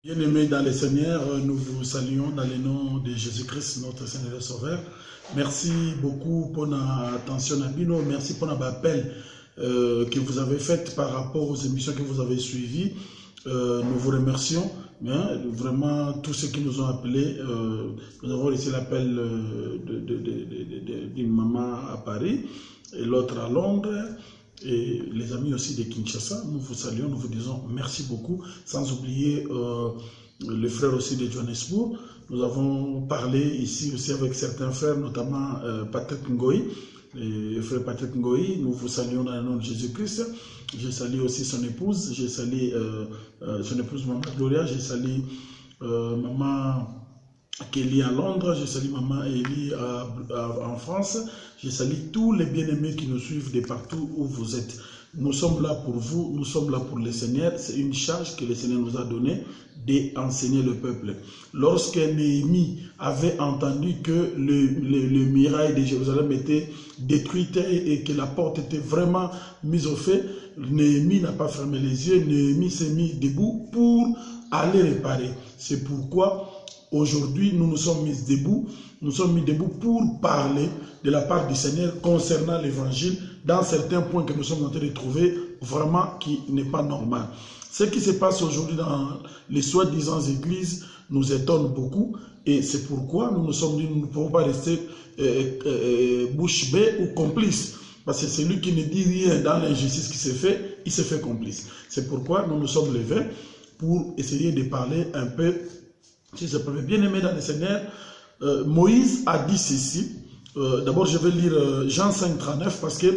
Bien-aimés dans le Seigneur, nous vous saluons dans le nom de Jésus-Christ, notre Seigneur et Sauveur. Merci beaucoup pour notre attention à Bino. Merci pour notre appel que vous avez fait par rapport aux émissions que vous avez suivies. Nous vous remercions. Vraiment, tous ceux qui nous ont appelés, nous avons laissé l'appel d'une maman à Paris et l'autre à Londres. Et les amis aussi de Kinshasa, nous vous saluons, nous vous disons merci beaucoup, sans oublier les frères aussi de Johannesburg. Nous avons parlé ici aussi avec certains frères, notamment Patrick Ngoï, le frère Patrick Ngoï. Nous vous saluons dans le nom de Jésus-Christ. Je salue aussi son épouse, je salue son épouse Maman Gloria, je salue Maman Kelly à Londres, je salue Maman Elie en France, je salue tous les bien-aimés qui nous suivent de partout où vous êtes. Nous sommes là pour vous, nous sommes là pour le Seigneur. C'est une charge que le Seigneur nous a donnée d'enseigner le peuple. Lorsque Néhémie avait entendu que le muraille de Jérusalem était détruite et que la porte était vraiment mise au feu, Néhémie n'a pas fermé les yeux, Néhémie s'est mis debout pour aller réparer. C'est pourquoi aujourd'hui, nous nous sommes mis debout. Nous sommes mis debout pour parler de la part du Seigneur concernant l'évangile dans certains points que nous sommes en train de trouver vraiment qui n'est pas normal. Ce qui se passe aujourd'hui dans les soi-disant églises nous étonne beaucoup et c'est pourquoi nous nous sommes dit nous ne pouvons pas rester bouche bée ou complice. Parce que celui qui ne dit rien dans l'injustice qui se fait, il se fait complice. C'est pourquoi nous nous sommes levés pour essayer de parler un peu. Si je peux bien aimer dans le Seigneur, Moïse a dit ceci. D'abord, je vais lire Jean 5,39 parce que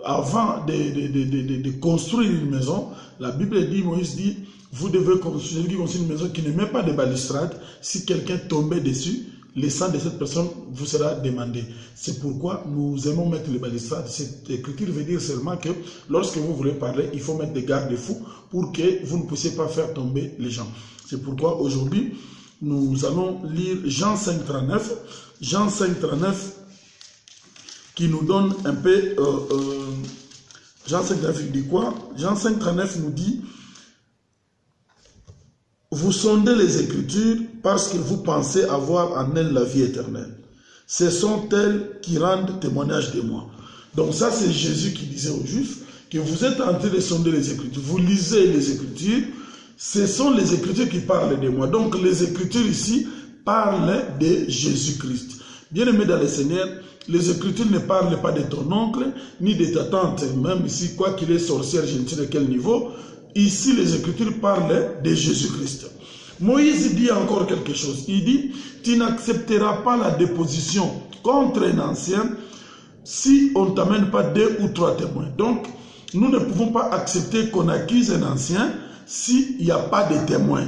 avant de construire une maison, la Bible dit, Moïse dit, vous devez construire une maison qui ne met pas de balustrade. Si quelqu'un tombait dessus, le sang de cette personne vous sera demandé. C'est pourquoi nous aimons mettre les balustrades. Cette écriture veut dire seulement que lorsque vous voulez parler, il faut mettre des garde-fous pour que vous ne puissiez pas faire tomber les gens. C'est pourquoi aujourd'hui, nous allons lire Jean 5,39. Jean 5,39 qui nous donne un peu... Jean 5,39 dit quoi? Jean 5,39 nous dit: vous sondez les Écritures parce que vous pensez avoir en elles la vie éternelle. Ce sont elles qui rendent témoignage de moi. Donc ça, c'est Jésus qui disait aux Juifs que vous êtes en train de sonder les Écritures. Vous lisez les Écritures. Ce sont les Écritures qui parlent de moi. Donc les Écritures ici parlent de Jésus-Christ. Bien-aimé dans le Seigneur, les Écritures ne parlent pas de ton oncle, ni de ta tante, même ici, quoi qu'il est sorcière, je ne sais de quel niveau. Ici, les Écritures parlent de Jésus-Christ. Moïse dit encore quelque chose. Il dit, tu n'accepteras pas la déposition contre un ancien si on ne t'amène pas 2 ou 3 témoins. Donc, nous ne pouvons pas accepter qu'on accuse un ancien s'il n'y a pas de témoins.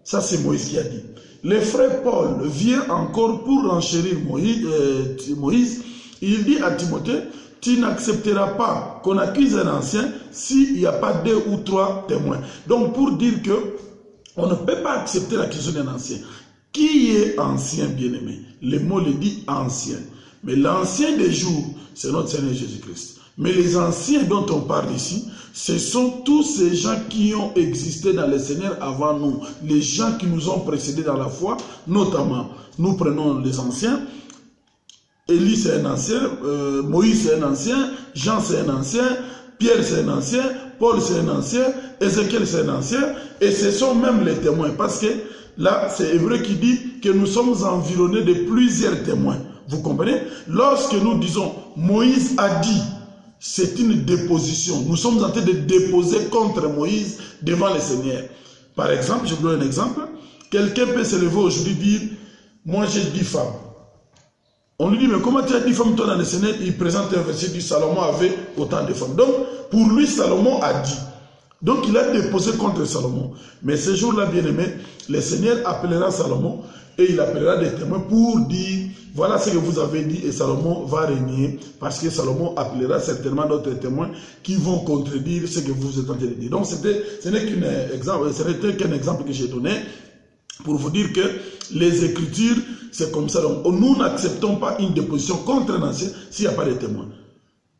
Ça, c'est Moïse qui a dit. Le frère Paul vient encore pour renchérir Moïse. Il dit à Timothée, tu n'accepteras pas qu'on accuse un ancien s'il n'y a pas 2 ou 3 témoins. Donc, pour dire que on ne peut pas accepter l'accusation d'un ancien. Qui est ancien, bien-aimé? Le mot le dit ancien. Mais l'ancien des jours, c'est notre Seigneur Jésus-Christ. Mais les anciens dont on parle ici, ce sont tous ces gens qui ont existé dans le Seigneur avant nous. Les gens qui nous ont précédés dans la foi, notamment, nous prenons les anciens. Élie c'est un ancien, Moïse c'est un ancien, Jean c'est un ancien, Pierre c'est un ancien, Paul c'est un ancien, Ézéchiel c'est un ancien, et ce sont même les témoins. Parce que là, c'est Hébreu qui dit que nous sommes environnés de plusieurs témoins. Vous comprenez? Lorsque nous disons Moïse a dit, c'est une déposition. Nous sommes en train de déposer contre Moïse devant le Seigneur. Par exemple, je vous donne un exemple. Quelqu'un peut se lever aujourd'hui et dire, moi j'ai 10 femmes. On lui dit, mais comment tu as 10 femmes toi dans le Seigneur? Il présente un verset du Salomon avait autant de femmes. Donc, pour lui, Salomon a dit. Donc, il a déposé contre Salomon. Mais ce jour-là, bien aimé, le Seigneur appellera Salomon et il appellera des témoins pour dire, voilà ce que vous avez dit et Salomon va régner parce que Salomon appellera certainement d'autres témoins qui vont contredire ce que vous êtes en train de dire. Donc, ce n'était qu'un exemple que j'ai donné pour vous dire que les Écritures, c'est comme ça. Donc, nous n'acceptons pas une déposition contre un ancien s'il n'y a pas de témoins.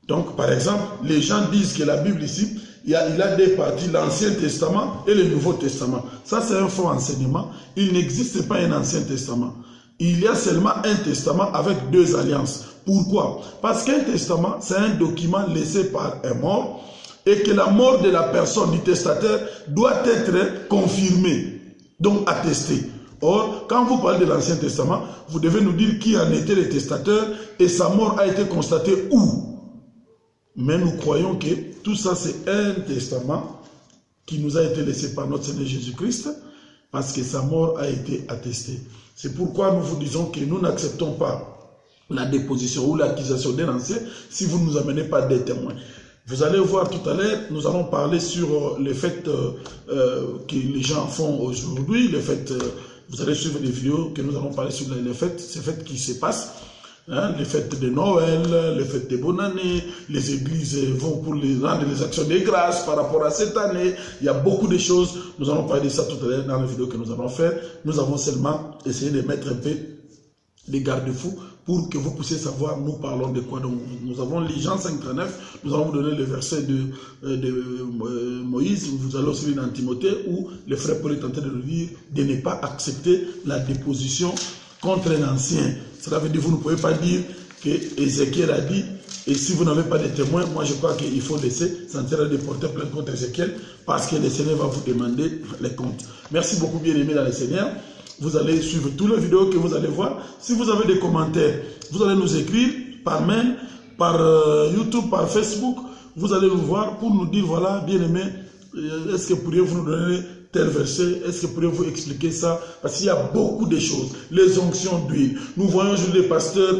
Donc, par exemple, les gens disent que la Bible ici, il a deux parties, l'Ancien Testament et le Nouveau Testament. Ça, c'est un faux enseignement. Il n'existe pas un Ancien Testament. Il y a seulement un testament avec deux alliances. Pourquoi? Parce qu'un testament, c'est un document laissé par un mort et que la mort de la personne, du testateur, doit être confirmée, donc attestée. Or, quand vous parlez de l'Ancien Testament, vous devez nous dire qui en était le testateur et sa mort a été constatée où. Mais nous croyons que tout ça, c'est un testament qui nous a été laissé par notre Seigneur Jésus-Christ parce que sa mort a été attestée. C'est pourquoi nous vous disons que nous n'acceptons pas la déposition ou l'accusation d'un ancien si vous ne nous amenez pas des témoins. Vous allez voir tout à l'heure, nous allons parler sur les fêtes que les gens font aujourd'hui, les fêtes, vous allez suivre les vidéos que nous allons parler sur les fêtes, ces fêtes qui se passent, hein, les fêtes de Noël, les fêtes de bonne année, les églises vont pour les rendre les actions de grâce par rapport à cette année, il y a beaucoup de choses, nous allons parler de ça tout à l'heure dans la vidéo que nous allons faire, nous avons seulement essayé de mettre un peu des garde-fous pour que vous puissiez savoir nous parlons de quoi. Donc, nous avons lu Jean 5,39, nous allons vous donner le verset de Moïse, vous allez aussi lire dans Timothée où le frère Paul est en train de nous dire de ne pas accepter la déposition contre un ancien. Cela veut dire que vous ne pouvez pas dire que Ézéchiel a dit, et si vous n'avez pas de témoins, moi je crois qu'il faut laisser s'en de porter plainte contre Ézéchiel parce que le Seigneur va vous demander les comptes. Merci beaucoup bien aimé dans le Seigneur. Vous allez suivre toutes les vidéos que vous allez voir. Si vous avez des commentaires, vous allez nous écrire par mail, par YouTube, par Facebook. Vous allez nous voir pour nous dire, voilà, bien aimé, est-ce que pourriez-vous nous donner tel verset? Est-ce que pourriez-vous expliquer ça? Parce qu'il y a beaucoup de choses. Les onctions d'huile. Nous voyons aujourd'hui des pasteurs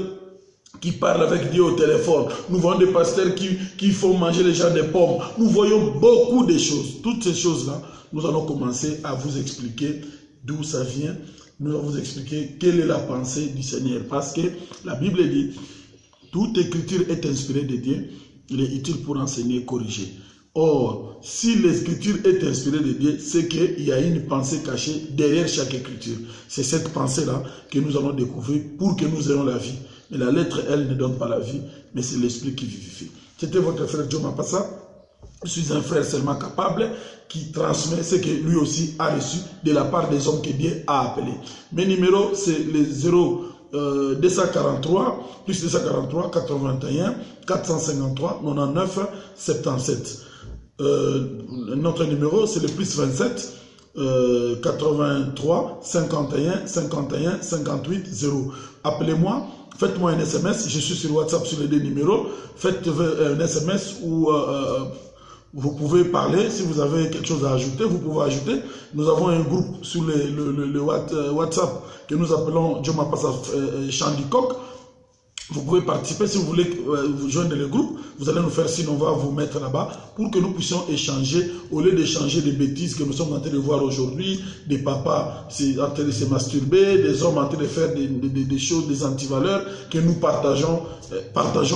qui parlent avec Dieu au téléphone. Nous voyons des pasteurs qui font manger les gens des pommes. Nous voyons beaucoup de choses. Toutes ces choses-là, nous allons commencer à vous expliquer d'où ça vient. Nous allons vous expliquer quelle est la pensée du Seigneur. Parce que la Bible dit, toute écriture est inspirée de Dieu. Il est utile pour enseigner et corriger. Or, si l'écriture est inspirée de Dieu, c'est qu'il y a une pensée cachée derrière chaque écriture. C'est cette pensée-là que nous allons découvrir pour que nous ayons la vie. Mais la lettre, elle, ne donne pas la vie, mais c'est l'esprit qui vivifie. C'était votre frère Joe Mapassa. Je suis un frère seulement capable qui transmet ce que lui aussi a reçu de la part des hommes que Dieu a appelés. Mes numéros, c'est les 243, plus 243, 81, 453, 99, 77. Notre numéro, c'est le plus 27, 83, 51, 51, 58, 0. Appelez-moi. Faites-moi un SMS, je suis sur WhatsApp sur les deux numéros. Faites un SMS où vous pouvez parler. Si vous avez quelque chose à ajouter, vous pouvez ajouter. Nous avons un groupe sur le WhatsApp que nous appelons Joe Mapassa Chandicoq. Vous pouvez participer si vous voulez joindre le groupe. Vous allez nous faire signe, on va vous mettre là-bas pour que nous puissions échanger au lieu d'échanger des bêtises que nous sommes en train de voir aujourd'hui, des papas en train de se masturber, des hommes en train de faire des choses, des antivaleurs, que nous partageons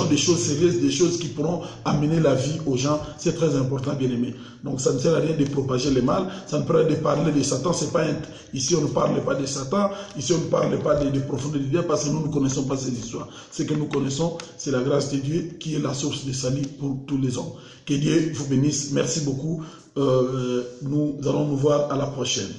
des choses sérieuses, des choses qui pourront amener la vie aux gens. C'est très important, bien aimé. Donc ça ne sert à rien de propager le mal, ça ne peut pas de parler de Satan, c'est pas ici on ne parle pas de Satan, ici on ne parle pas de profondeur de Dieu parce que nous ne connaissons pas ces histoires. Ce que nous connaissons, c'est la grâce de Dieu qui est la source de salut pour tous les hommes. Que Dieu vous bénisse. Merci beaucoup. Nous allons nous voir à la prochaine.